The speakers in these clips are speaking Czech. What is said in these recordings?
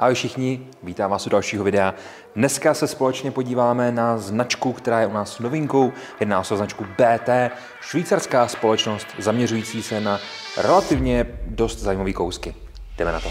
Ahoj všichni, vítám vás u dalšího videa. Dneska se společně podíváme na značku, která je u nás novinkou. Jedná se o značku BT, švýcarská společnost zaměřující se na relativně dost zajímavé kousky. Jdeme na to.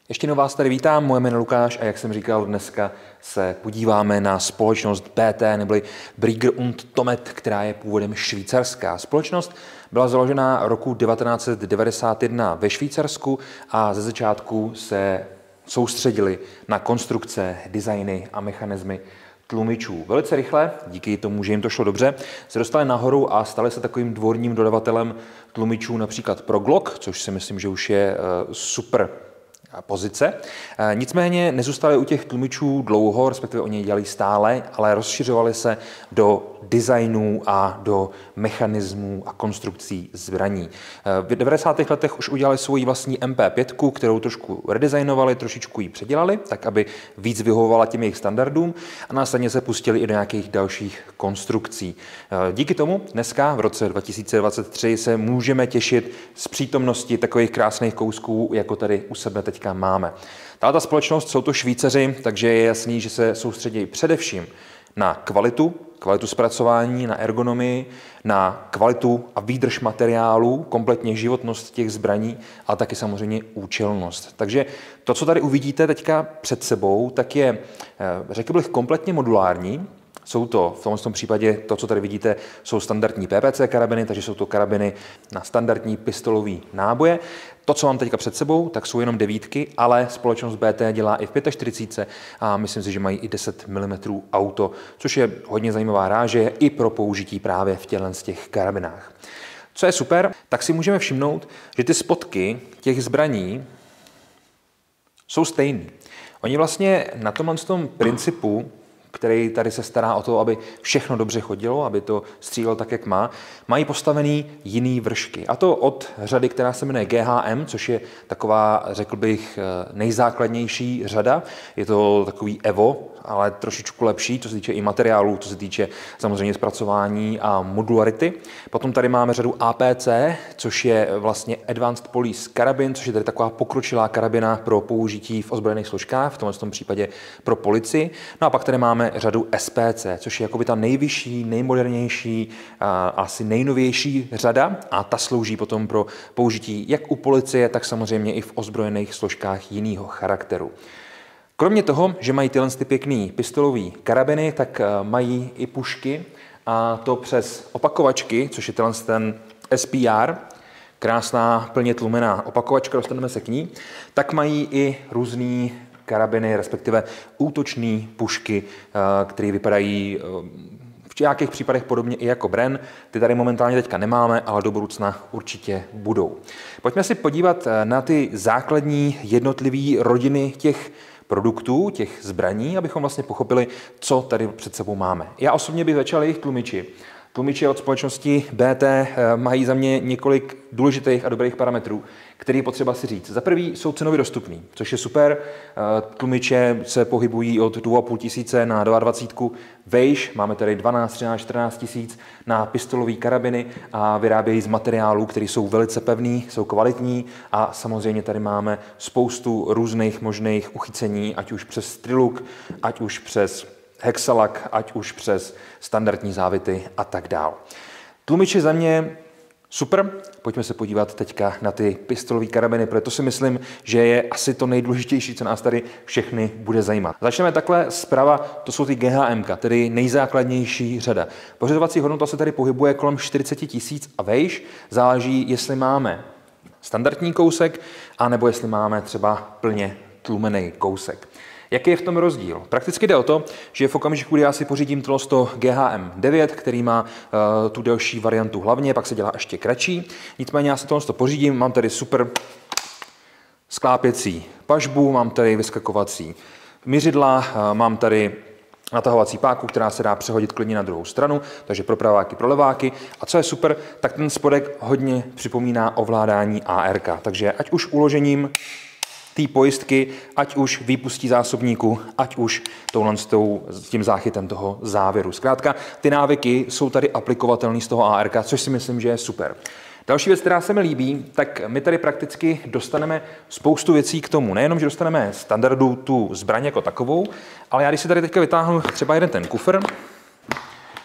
Ještě jednou vás tady vítám, moje jméno Lukáš a jak jsem říkal, dneska se podíváme na společnost BT neboli Brigger & Tomet, která je původem švýcarská. Společnost byla založena roku 1991 ve Švýcarsku a ze začátku se soustředili na konstrukce, designy a mechanismy tlumičů. Velice rychle, díky tomu, že jim to šlo dobře, se dostali nahoru a stali se takovým dvorním dodavatelem tlumičů například pro Glock, což si myslím, že už je super pozice. Nicméně nezůstali u těch tlumičů dlouho, respektive oni dělali stále, ale rozšiřovali se do designů a do mechanismů a konstrukcí zbraní. V 90. letech už udělali svoji vlastní MP5, kterou trošku redesignovali, trošičku ji předělali, tak aby víc vyhovovala těm jejich standardům a následně se pustili i do nějakých dalších konstrukcí. Díky tomu dneska v roce 2023 se můžeme těšit z přítomnosti takových krásných kousků, jako tady u sebe teďka máme. Tato společnost jsou to Švýcaři, takže je jasný, že se soustředí především na kvalitu zpracování, na ergonomii, na kvalitu a výdrž materiálů, kompletně životnost těch zbraní, ale taky samozřejmě účelnost. Takže to, co tady uvidíte teďka před sebou, tak je, řekl bych, kompletně modulární. Jsou to, v tomto případě, to, co tady vidíte, jsou standardní PPC karabiny, takže jsou to karabiny na standardní pistolový náboje. To, co mám teďka před sebou, tak jsou jenom 9, ale společnost BT dělá i v 45 a myslím si, že mají i 10 mm auto, což je hodně zajímavá ráže i pro použití právě v těch karabinách. Co je super, tak si můžeme všimnout, že ty spotky těch zbraní jsou stejný. Oni vlastně na tom principu, který tady se stará o to, aby všechno dobře chodilo, aby to střílelo tak, jak má, mají postavený jiný vršky. A to od řady, která se jmenuje GHM, což je taková, řekl bych, nejzákladnější řada. Je to takový Evo, ale trošičku lepší, co se týče i materiálů, co se týče samozřejmě zpracování a modularity. Potom tady máme řadu APC, což je vlastně Advanced Police Carabin, což je tady taková pokročilá karabina pro použití v ozbrojených složkách, v tomto případě pro policii. No a pak tady máme řadu SPC, což je jakoby ta nejvyšší, nejmodernější, asi nejnovější řada a ta slouží potom pro použití jak u policie, tak samozřejmě i v ozbrojených složkách jiného charakteru. Kromě toho, že mají tyhle pěkný pistolový karabiny, tak mají i pušky a to přes opakovačky, což je ten SPR, krásná plně tlumená opakovačka, dostaneme se k ní, tak mají i různý karabiny, respektive útočné pušky, které vypadají v nějakých případech podobně i jako Bren. Ty tady momentálně teďka nemáme, ale do budoucna určitě budou. Pojďme si podívat na ty základní jednotlivé rodiny těch produktů, těch zbraní, abychom vlastně pochopili, co tady před sebou máme. Já osobně bych začal jejich tlumiči. Tlumiči od společnosti BT mají za mě několik důležitých a dobrých parametrů, které je potřeba si říct. Za prvý jsou cenově dostupný, což je super. Tlumiče se pohybují od 2,5 tisíce na 22 vejš. Máme tady 12, 13, 14 tisíc na pistolové karabiny a vyrábějí z materiálů, které jsou velice pevný, jsou kvalitní a samozřejmě tady máme spoustu různých možných uchycení, ať už přes Triluk, ať už přes Hexalak, ať už přes standardní závity a tak dál. Tlumiče za mě super, pojďme se podívat teďka na ty pistolové karabiny, protože si myslím, že je asi to nejdůležitější, co nás tady všechny bude zajímat. Začneme takhle zprava, to jsou ty GHM, tedy nejzákladnější řada. Pořizovací hodnota se tady pohybuje kolem 40 tisíc a vejš, záleží, jestli máme standardní kousek, anebo jestli máme třeba plně tlumený kousek. Jaký je v tom rozdíl? Prakticky jde o to, že v okamžiku, kdy já si pořídím to GHM 9, který má tu delší variantu hlavně, pak se dělá ještě kratší. Nicméně já si to pořídím, mám tady super sklápěcí pažbu, mám tady vyskakovací měřidla, mám tady natahovací páku, která se dá přehodit klidně na druhou stranu, takže pro praváky, pro leváky. A co je super, tak ten spodek hodně připomíná ovládání ARK. Takže ať už uložením té pojistky, ať už výpustí zásobníku, ať už tím záchytem toho závěru. Zkrátka, ty návyky jsou tady aplikovatelné z toho ARK, což si myslím, že je super. Další věc, která se mi líbí, tak my tady prakticky dostaneme spoustu věcí k tomu. Nejenom, že dostaneme standardu tu zbraň jako takovou, ale já když si tady teďka vytáhnu třeba jeden ten kufr,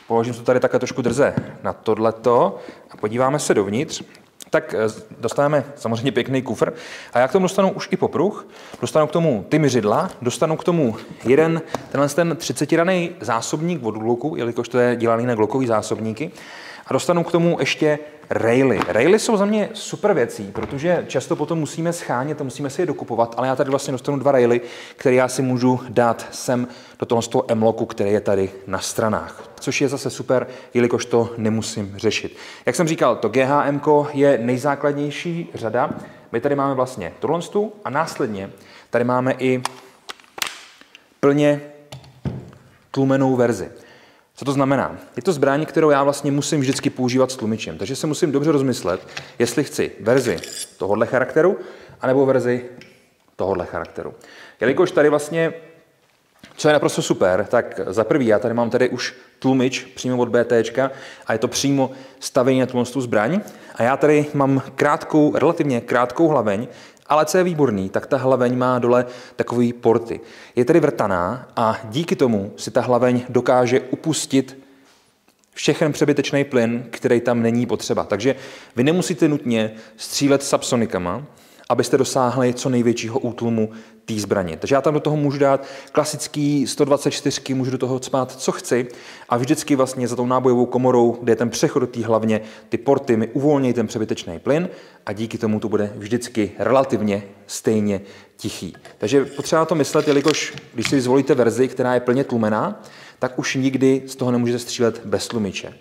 položím to tady takhle trošku drze na tohleto a podíváme se dovnitř, tak dostaneme samozřejmě pěkný kufr a já k tomu dostanu už i popruh, dostanu k tomu ty měřidla, dostanu k tomu ten 30raný zásobník od Glocku, jelikož to je dělaný na Glockový zásobníky, a dostanu k tomu ještě raily. Raily jsou za mě super věcí, protože často potom musíme schánět a musíme si je dokupovat, ale já tady vlastně dostanu 2 raily, které já si můžu dát sem do toho M-locku, který je tady na stranách. Což je zase super, jelikož to nemusím řešit. Jak jsem říkal, to GHM je nejzákladnější řada. My tady máme vlastně tohle a následně tady máme i plně tlumenou verzi. Co to znamená? Je to zbraň, kterou já vlastně musím vždycky používat s tlumičem, takže se musím dobře rozmyslet, jestli chci verzi tohohle charakteru, anebo verzi tohohle charakteru. Jelikož tady vlastně, co je naprosto super, tak za prvý, já tady mám tady už tlumič přímo od BTčka a je to přímo stavění na tu zbraň a já tady mám relativně krátkou hlaveň, ale co je výborný, tak ta hlaveň má dole takový porty. Je tedy vrtaná a díky tomu si ta hlaveň dokáže upustit všechen přebytečný plyn, který tam není potřeba. Takže vy nemusíte nutně střílet subsonikama, abyste dosáhli co největšího útlumu té zbraně. Takže já tam do toho můžu dát klasický 124, můžu do toho cpát, co chci a vždycky vlastně za tou nábojovou komorou, kde je ten přechod do té hlavně, ty porty mi uvolní ten přebytečný plyn a díky tomu to bude vždycky relativně stejně tichý. Takže potřeba na to myslet, jelikož když si zvolíte verzi, která je plně tlumená, tak už nikdy z toho nemůžete střílet bez tlumiče.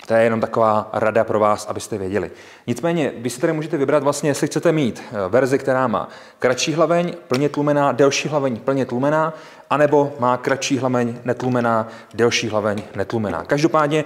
To je jenom taková rada pro vás, abyste věděli. Nicméně, vy si tady můžete vybrat vlastně, jestli chcete mít verzi, která má kratší hlaveň, plně tlumená, delší hlaveň, plně tlumená, anebo má kratší hlaveň, netlumená, delší hlaveň, netlumená. Každopádně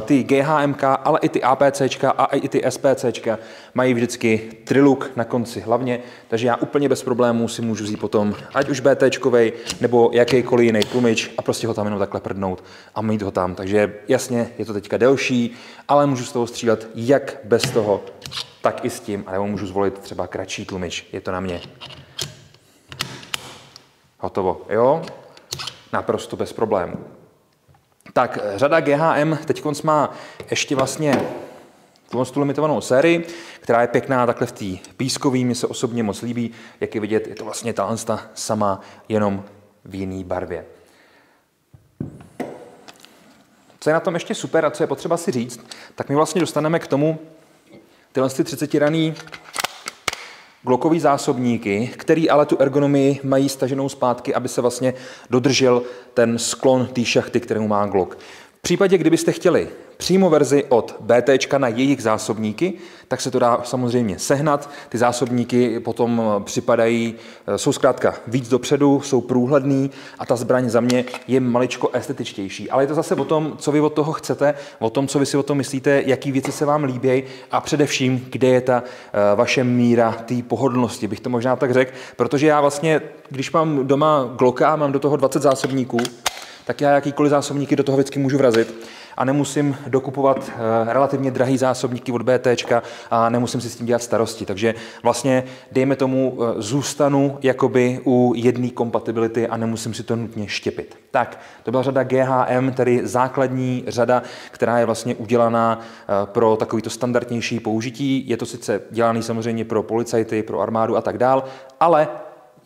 ty GHMK, ale i ty APCčka a i ty SPCčka mají vždycky triluk na konci hlavně, takže já úplně bez problémů si můžu vzít potom ať už BTčkovej nebo jakýkoliv jiný tlumič a prostě ho tam jenom takhle prdnout a mít ho tam. Takže jasně, je to teďka delší, ale můžu z toho střílet jak bez toho, tak i s tím, anebo můžu zvolit třeba kratší tlumič. Je to na mě. Hotovo, jo? Naprosto bez problémů. Tak, řada GHM teď má ještě vlastně tu limitovanou sérii, která je pěkná takhle v té pískové, mně se osobně moc líbí. Jak je vidět, je to vlastně ta sama, jenom v jiné barvě. Co je na tom ještě super a co je potřeba si říct, tak my vlastně dostaneme k tomu tyhle 30raný Glockový zásobníky, který ale tu ergonomii mají staženou zpátky, aby se vlastně dodržel ten sklon té šachty, kterou má Glock. V případě, kdybyste chtěli přímo verzi od BTčka na jejich zásobníky, tak se to dá samozřejmě sehnat. Ty zásobníky potom připadají, jsou zkrátka víc dopředu, jsou průhledný a ta zbraň za mě je maličko estetičtější. Ale je to zase o tom, co vy od toho chcete, o tom, co vy si o tom myslíte, jaký věci se vám líbí a především, kde je ta vaše míra té pohodlnosti, bych to možná tak řekl, protože já vlastně, když mám doma Glocka a mám do toho 20 zásobníků, tak já jakýkoliv zásobníky do toho vždycky můžu vrazit a nemusím dokupovat relativně drahý zásobníky od BTčka a nemusím si s tím dělat starosti. Takže vlastně, dejme tomu, zůstanu jakoby u jedné kompatibility a nemusím si to nutně štěpit. Tak, to byla řada GHM, tedy základní řada, která je vlastně udělaná pro takovýto standardnější použití. Je to sice dělaný samozřejmě pro policajty, pro armádu a tak dál, ale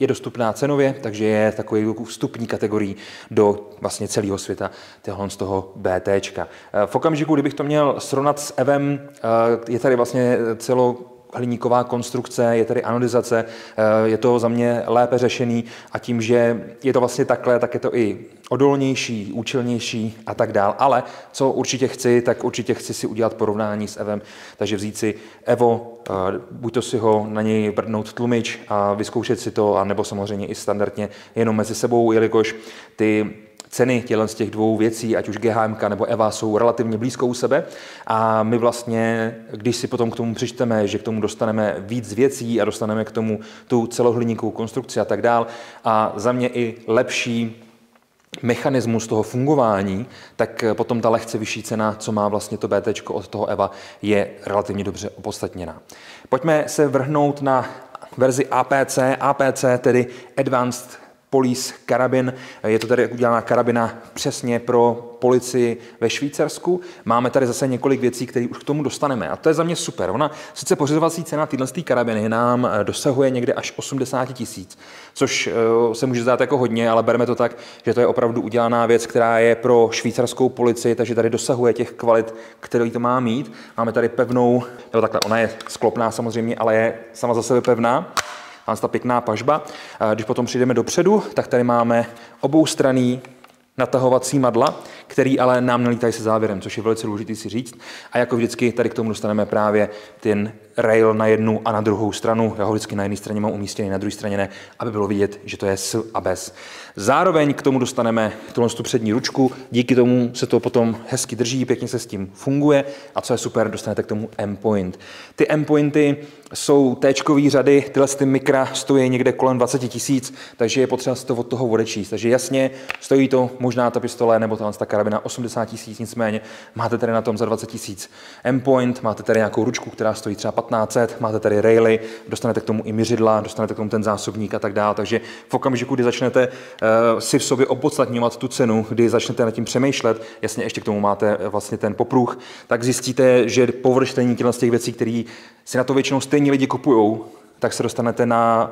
je dostupná cenově, takže je takový vstupní kategorií do vlastně celého světa z toho BTčka. V okamžiku, kdybych to měl srovnat s EVem, je tady vlastně celohliníková konstrukce, je tady anodizace, je to za mě lépe řešený a tím, že je to vlastně takhle, tak je to i odolnější, účelnější a tak dál. Ale co určitě chci, tak určitě chci si udělat porovnání s EVem, takže vzít si EVO, buď to si ho na něj prdnout tlumič a vyzkoušet si to, anebo samozřejmě i standardně jenom mezi sebou, jelikož ty ceny z těch dvou věcí, ať už GHMK nebo EVA, jsou relativně blízko u sebe a my vlastně, když si potom k tomu přičteme, že k tomu dostaneme víc věcí a dostaneme k tomu tu celohliníkovou konstrukci a tak dál a za mě i lepší mechanismus toho fungování, tak potom ta lehce vyšší cena, co má vlastně to BT od toho EVA, je relativně dobře opodstatněná. Pojďme se vrhnout na verzi APC. APC, tedy Advanced Police Carabin. Je to tady udělaná karabina přesně pro policii ve Švýcarsku. Máme tady zase několik věcí, které už k tomu dostaneme. A to je za mě super. Ona sice pořizovací cena téhle karabiny nám dosahuje někde až 80 000, což se může zdát jako hodně, ale bereme to tak, že to je opravdu udělaná věc, která je pro švýcarskou policii, takže tady dosahuje těch kvalit, které to má mít. Máme tady pevnou, nebo takhle, ona je sklopná samozřejmě, ale je sama za sebe pevná. Máme ta pěkná pažba. Když potom přijdeme dopředu, tak tady máme oboustranný natahovací madla, který ale nám nelítají se závěrem, což je velice důležité si říct. A jako vždycky tady k tomu dostaneme právě ten rail na jednu a na druhou stranu. Já ho vždycky na jedné straně mám umístěný, na druhé straně ne, aby bylo vidět, že to je s a bez. Zároveň k tomu dostaneme tu přední ručku, díky tomu se to potom hezky drží, pěkně se s tím funguje a co je super, dostanete k tomu M-point. Ty M-pointy jsou T-čkový řady, tyhle ty mikra stojí někde kolem 20 000, takže je potřeba si to od toho odečíst. Takže jasně, stojí to možná ta pistole nebo ta karabina 80 000, nicméně máte tady na tom za 20 000 M-point, máte tady nějakou ručku, která stojí třeba 1500, máte tady raily, dostanete k tomu i měřidla, dostanete k tomu ten zásobník a tak dále. Takže v okamžiku, kdy začnete si v sobě opodstatňovat tu cenu, kdy začnete nad tím přemýšlet, jasně ještě k tomu máte vlastně ten popruh, tak zjistíte, že po vrštění z těch věcí, které si na to většinou stejní lidi kupujou, tak se dostanete na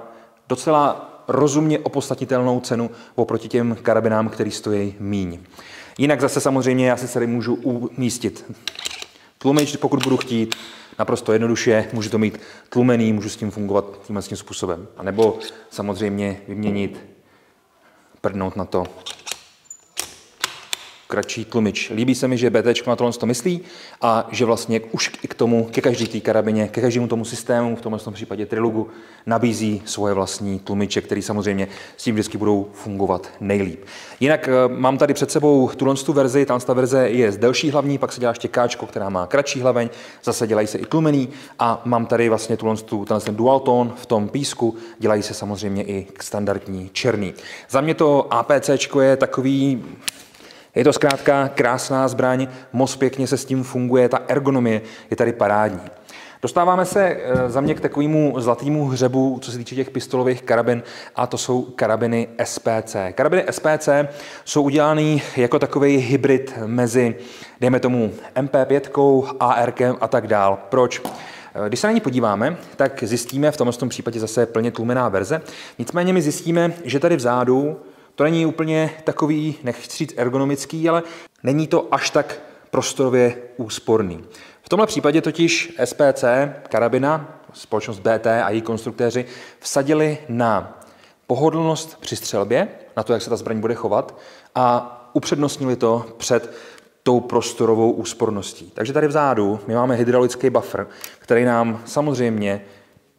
docela rozumně opodstatnitelnou cenu oproti těm karabinám, které stojí míň. Jinak zase samozřejmě já si tady můžu umístit tlumič, pokud budu chtít, naprosto jednoduše, můžu to mít tlumený, můžu s tím fungovat tímhle způsobem. A nebo samozřejmě vyměnit, prdnout na to kratší tlumič. Líbí se mi, že BT na tohle to myslí a že vlastně už i k tomu, ke každé té karabině, ke každému tomu systému, v tomhle případě Trilogu, nabízí svoje vlastní tlumiče, které samozřejmě s tím vždycky budou fungovat nejlíp. Jinak mám tady před sebou tuhle verzi, ta verze je z delší hlavní, pak se dělá ještě káčko, která má kratší hlaveň, zase dělají se i tlumený a mám tady vlastně ten dual tone v tom písku, dělají se samozřejmě i standardní černý. Za mě to APCčko je takový. Je to zkrátka krásná zbraň, moc pěkně se s tím funguje, ta ergonomie je tady parádní. Dostáváme se za mě k takovému zlatému hřebu, co se týče těch pistolových karabin, a to jsou karabiny SPC. Karabiny SPC jsou udělané jako takový hybrid mezi, dejme tomu, MP5, ARK a tak dál. Proč? Když se na ní podíváme, tak zjistíme, v tomto případě zase plně tlumená verze, nicméně my zjistíme, že tady vzadu to není úplně takový, nechci říct ergonomický, ale není to až tak prostorově úsporný. V tomhle případě totiž SPC, karabina, společnost BT a její konstruktéři vsadili na pohodlnost při střelbě, na to, jak se ta zbraň bude chovat a upřednostnili to před tou prostorovou úsporností. Takže tady vzadu my máme hydraulický buffer, který nám samozřejmě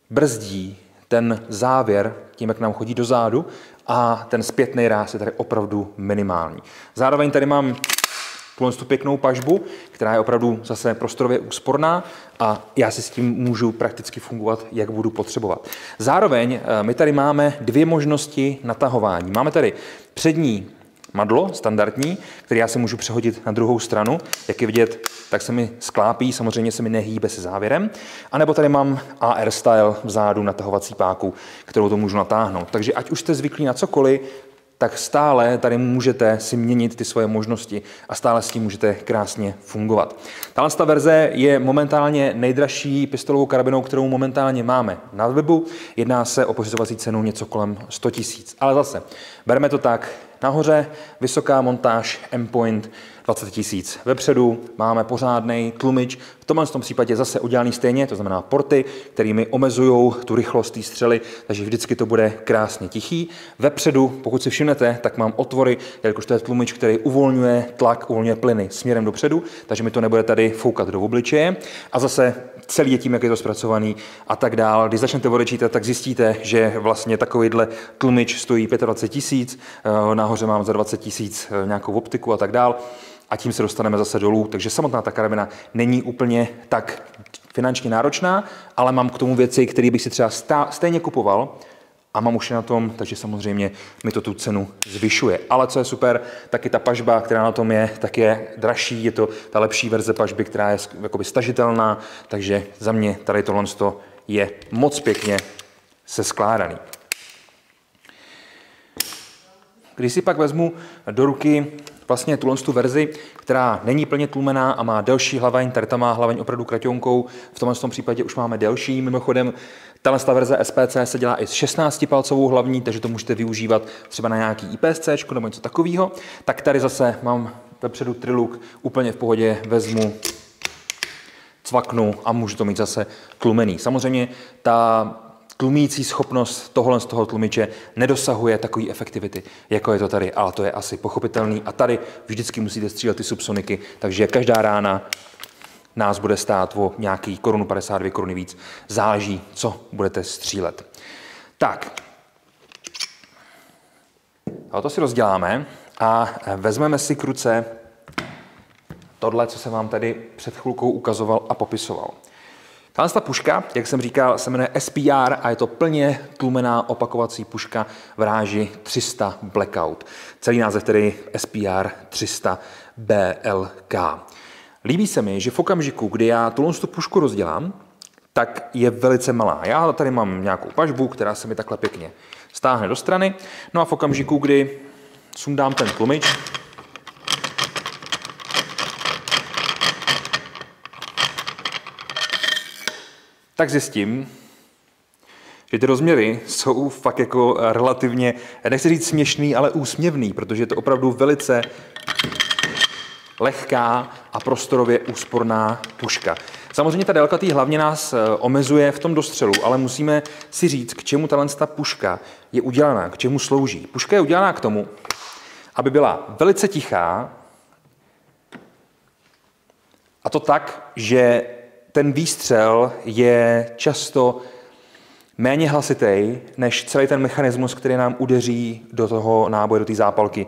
brzdí ten závěr tím, jak nám chodí do zádu a ten zpětný ráz je tady opravdu minimální. Zároveň tady mám tu pěknou pažbu, která je opravdu zase prostorově úsporná a já si s tím můžu prakticky fungovat, jak budu potřebovat. Zároveň my tady máme dvě možnosti natahování. Máme tady přední madlo, standardní, který já si můžu přehodit na druhou stranu. Jak je vidět, tak se mi sklápí, samozřejmě se mi nehýbe se závěrem. A nebo tady mám AR style vzadu natahovací páku, kterou to můžu natáhnout. Takže ať už jste zvyklí na cokoliv, tak stále tady můžete si měnit ty svoje možnosti a stále s tím můžete krásně fungovat. Tahle verze je momentálně nejdražší pistolovou karabinou, kterou momentálně máme na webu. Jedná se o pořizovací cenu něco kolem 100 000. Ale zase, bereme to tak, nahoře vysoká montáž M-point 20 000. Vepředu máme pořádný tlumič, v tomhle případě zase udělaný stejně, to znamená porty, kterými omezují tu rychlost té střely, takže vždycky to bude krásně tichý. Vepředu, pokud si všimnete, tak mám otvory, jelikož to je tlumič, který uvolňuje tlak, uvolňuje plyny směrem dopředu, takže mi to nebude tady foukat do obličeje. A zase celý je tím, jak je to zpracovaný a tak dál. Když začnete odečítat, tak zjistíte, že vlastně takovýhle tlumič stojí 25 000, nahoře mám za 20 000 nějakou optiku a tak dál. A tím se dostaneme zase dolů, takže samotná ta karabina není úplně tak finančně náročná, ale mám k tomu věci, které bych si třeba stejně kupoval a mám už je na tom, takže samozřejmě mi to tu cenu zvyšuje. Ale co je super, taky ta pažba, která na tom je, tak je dražší, je to ta lepší verze pažby, která je jakoby stažitelná, takže za mě tady tohle je moc pěkně seskládaný. Když si pak vezmu do ruky vlastně tu verzi, která není plně tlumená a má delší hlaveň, tady ta má hlaveň opravdu kraťonkou, v tomhle případě už máme delší. Mimochodem, tahle verze SPC se dělá i s 16-palcovou hlavní, takže to můžete využívat třeba na nějaký IPSC nebo něco takového. Tak tady zase mám vepředu Triluk úplně v pohodě, vezmu, cvaknu a můžu to mít zase tlumený. Samozřejmě ta tlumící schopnost tohle z toho tlumiče nedosahuje takové efektivity, jako je to tady, ale to je asi pochopitelný. A tady vždycky musíte střílet ty subsoniky, takže každá rána nás bude stát o nějaký korunu 50, 2 koruny víc. Záleží, co budete střílet. Tak. A to si rozděláme a vezmeme si k ruce tohle, co jsem vám tady před chvilkou ukazoval a popisoval. Tahle puška, jak jsem říkal, se jmenuje SPR a je to plně tlumená opakovací puška v ráži 300 Blackout. Celý název tedy SPR 300 BLK. Líbí se mi, že v okamžiku, kdy já tu pušku rozdělám, tak je velice malá. Já tady mám nějakou pažbu, která se mi takhle pěkně stáhne do strany. No a v okamžiku, kdy sundám ten tlumič, tak zjistím, že ty rozměry jsou fakt jako relativně, nechci říct směšný, ale úsměvný, protože je to opravdu velice lehká a prostorově úsporná puška. Samozřejmě ta délka té hlavně nás omezuje v tom dostřelu, ale musíme si říct, k čemu ta puška je udělaná, k čemu slouží. Puška je udělaná k tomu, aby byla velice tichá, a to tak, že ten výstřel je často méně hlasitý než celý ten mechanismus, který nám udeří do toho náboje, do té zápalky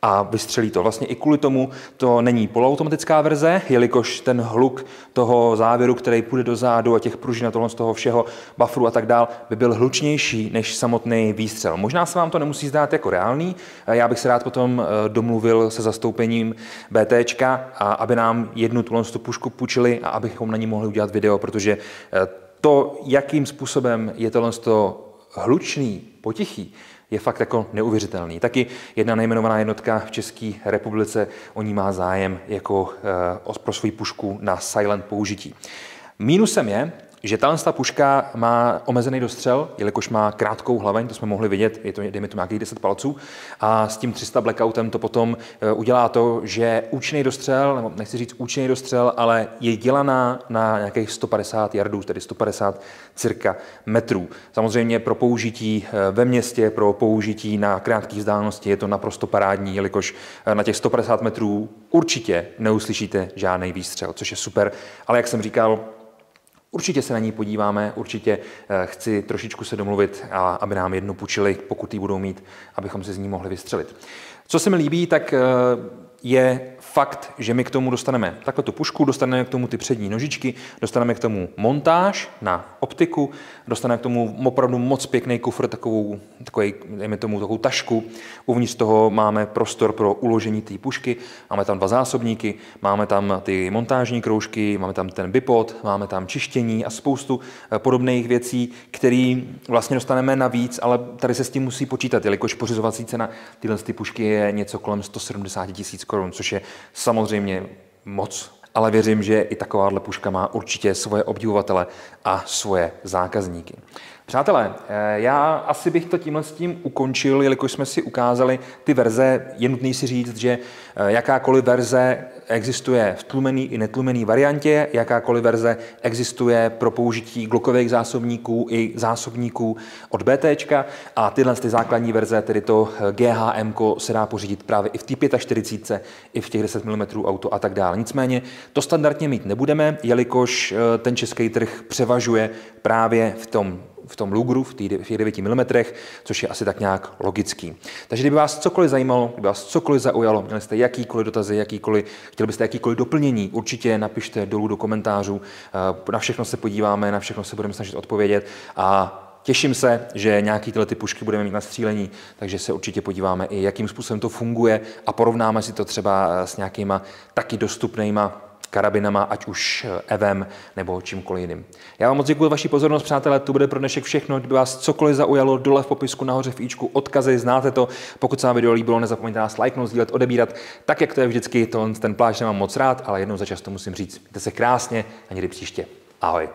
a vystřelí to. Vlastně i kvůli tomu to není poloautomatická verze, jelikož ten hluk toho závěru, který půjde do zádu a těch pružin a tohle z toho všeho, bufferu a tak dál, by byl hlučnější než samotný výstřel. Možná se vám to nemusí zdát jako reálný, já bych se rád potom domluvil se zastoupením BTčka, aby nám jednu tuhle pušku půjčili a abychom na ní mohli udělat video, protože to, jakým způsobem je tohle hlučný, potichý, je fakt jako neuvěřitelný. Taky jedna nejmenovaná jednotka v České republice o ní má zájem jako pro svou pušku na silent použití. Mínusem je, že tato puška má omezený dostřel, jelikož má krátkou hlaveň, to jsme mohli vidět, je to, dejme tomu nějakých 10 palců, a s tím 300 Blackoutem to potom udělá to, že účinný dostřel, nebo nechci říct účinný dostřel, ale je dělaná na nějakých 150 yardů, tedy 150 cirka metrů. Samozřejmě pro použití ve městě, pro použití na krátké vzdálenosti je to naprosto parádní, jelikož na těch 150 metrů určitě neuslyšíte žádný výstřel, což je super, ale jak jsem říkal, určitě se na ní podíváme, určitě chci trošičku se domluvit, aby nám jednu půjčili, pokud ji budou mít, abychom si z ní mohli vystřelit. Co se mi líbí, tak je fakt, že my k tomu dostaneme takhle tu pušku, dostaneme k tomu ty přední nožičky, dostaneme k tomu montáž na optiku, dostaneme k tomu opravdu moc pěkný kufr, dejme tomu takovou tašku. Uvnitř toho máme prostor pro uložení té pušky, máme tam 2 zásobníky, máme tam ty montážní kroužky, máme tam ten bipod, máme tam čištění a spoustu podobných věcí, které vlastně dostaneme navíc, ale tady se s tím musí počítat, jelikož pořizovací cena tyhle pušky je něco kolem 170 000 korun, což je samozřejmě moc, ale věřím, že i takováhle puška má určitě svoje obdivovatele a svoje zákazníky. Přátelé, já asi bych to tímhle s tím ukončil, jelikož jsme si ukázali ty verze. Je nutný si říct, že jakákoliv verze existuje v tlumený i netlumený variantě, jakákoliv verze existuje pro použití glockových zásobníků i zásobníků od BTčka a tyhle ty základní verze, tedy to GHM, se dá pořídit právě i v té 45, i v těch 10 mm auto a tak dále. Nicméně to standardně mít nebudeme, jelikož ten český trh převažuje právě v tom v tom Lugru, v těch 9 mm, což je asi tak nějak logický. Takže kdyby vás cokoliv zajímalo, kdyby vás cokoliv zaujalo, měli jste jakýkoliv dotazy, chtěli byste jakýkoliv doplnění, určitě napište dolů do komentářů, na všechno se podíváme, na všechno se budeme snažit odpovědět a těším se, že nějaký tyhle ty pušky budeme mít na střílení, takže se určitě podíváme i, jakým způsobem to funguje a porovnáme si to třeba s nějakýma taky dostupnýma karabinama, ať už EVem nebo čímkoliv jiným. Já vám moc děkuji za vaši pozornost, přátelé, to bude pro dnešek všechno. Kdyby vás cokoliv zaujalo, dole v popisku nahoře v íčku odkazy, znáte to. Pokud se vám video líbilo, nezapomeňte nás lajknout, sdílet, odebírat. Tak, jak to je vždycky, ten plášť nemám moc rád, ale jednou za čas to musím říct. Mějte se krásně a někdy příště. Ahoj.